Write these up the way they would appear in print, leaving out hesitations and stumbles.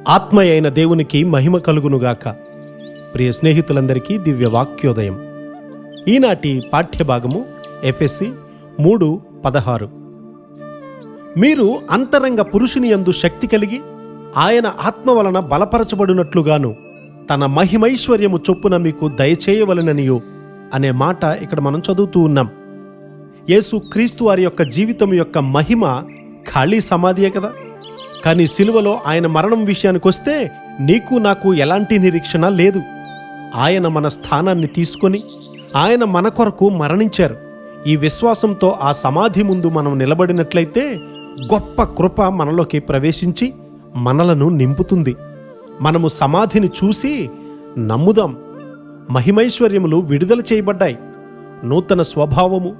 ఆత్మ అయిన దేవునికి మహిమ కలుగునుగాక. ప్రియ స్నేహితులందరికీ దివ్య వాక్యోదయం. ఈనాటి పాఠ్యభాగము ఎఫెసీ 3:16. మీరు అంతరంగ పురుషుని యందు శక్తి కలిగి ఆయన ఆత్మ వలన బలపరచబడినట్లుగాను తన మహిమైశ్వర్యము చొప్పున మీకు దయచేయవలెననియు అనే మాట ఇక్కడ మనం చదువుతూ ఉన్నాం. యేసు క్రీస్తు వారి యొక్క జీవితం యొక్క మహిమ ఖాళీ సమాధియే కదా. కానీ సిలువలో ఆయన మరణం విషయానికొస్తే నీకు నాకు ఎలాంటి నిరీక్షణ లేదు. ఆయన మన స్థానాన్ని తీసుకొని ఆయన మన కొరకు మరణించారు. ఈ విశ్వాసంతో ఆ సమాధి ముందు మనం నిలబడినట్లయితే గొప్ప కృప మనలోకి ప్రవేశించి మనలను నింపుతుంది. మనము సమాధిని చూసి నమ్ముదాం. మహిమైశ్వర్యములు విడుదల చేయబడ్డాయి. నూతన స్వభావము,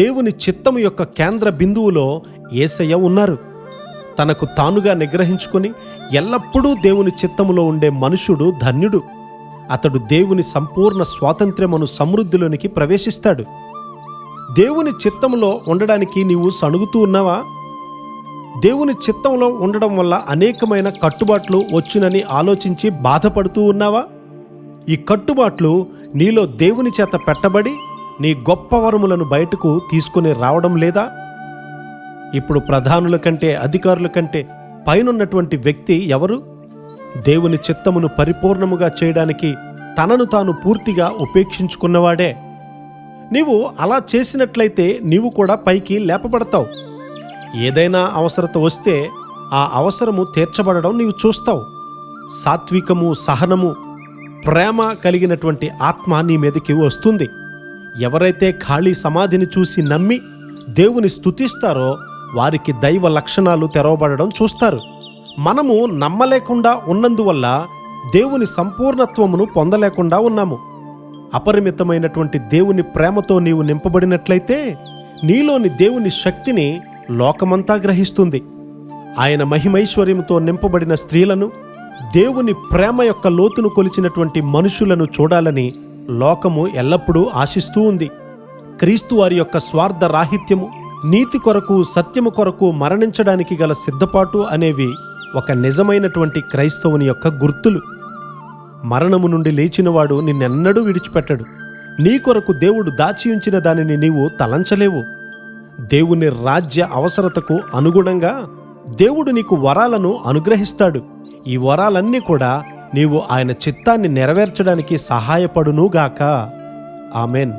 దేవుని చిత్తము యొక్క కేంద్ర బిందువులో యేసయ్య ఉన్నారు. తనకు తానుగా నిగ్రహించుకొని ఎల్లప్పుడూ దేవుని చిత్తములో ఉండే మనుషుడు ధన్యుడు. అతడు దేవుని సంపూర్ణ స్వాతంత్ర్యమును సమృద్ధిలోనికి ప్రవేశిస్తాడు. దేవుని చిత్తంలో ఉండడానికి నీవు సణుగుతూ ఉన్నావా? దేవుని చిత్తంలో ఉండడం వల్ల అనేకమైన కట్టుబాట్లు వచ్చునని ఆలోచించి బాధపడుతూ ఉన్నావా? ఈ కట్టుబాట్లు నీలో దేవుని చేత పెట్టబడి నీ గొప్ప వరములను బయటకు తీసుకుని రావడం లేదా? ఇప్పుడు ప్రధానుల కంటే అధికారుల కంటే పైనున్నటువంటి వ్యక్తి ఎవరు? దేవుని చిత్తమును పరిపూర్ణముగా చేయడానికి తనను తాను పూర్తిగా ఉపేక్షించుకున్నవాడే. నీవు అలా చేసినట్లయితే నీవు కూడా పైకి లేపబడతావు. ఏదైనా అవసరత వస్తే ఆ అవసరము తీర్చబడడం నీవు చూస్తావు. సాత్వికము, సహనము, ప్రేమ కలిగినటువంటి ఆత్మ నీ మీదకి వస్తుంది. ఎవరైతే ఖాళీ సమాధిని చూసి నమ్మి దేవుని స్తుతిస్తారో వారికి దైవ లక్షణాలు తెరవబడడం చూస్తారు. మనము నమ్మలేకుండా ఉన్నందువల్ల దేవుని సంపూర్ణత్వమును పొందలేకుండా ఉన్నాము. అపరిమితమైనటువంటి దేవుని ప్రేమతో నీవు నింపబడినట్లయితే నీలోని దేవుని శక్తిని లోకమంతా గ్రహిస్తుంది. ఆయన మహిమైశ్వర్యముతో నింపబడిన స్త్రీలను, దేవుని ప్రేమ యొక్క లోతును కొలిచినటువంటి మనుషులను చూడాలని లోకము ఎల్లప్పుడూ ఆశిస్తూ ఉంది. క్రీస్తు వారి యొక్క స్వార్థ రాహిత్యము, నీతి కొరకు, సత్యము కొరకు మరణించడానికి గల సిద్ధపాటు అనేవి ఒక నిజమైనటువంటి క్రైస్తవుని యొక్క గుర్తులు. మరణము నుండి లేచినవాడు నిన్నెన్నడూ విడిచిపెట్టడు. నీ కొరకు దేవుడు దాచి ఉంచిన దానిని నీవు తలంచలేవు. దేవుని రాజ్య అవసరతకు అనుగుణంగా దేవుడు నీకు వరాలను అనుగ్రహిస్తాడు. ఈ వరాలన్నీ కూడా నీవు ఆయన చిత్తాన్ని నెరవేర్చడానికి సహాయపడునుగాక. ఆమెన్.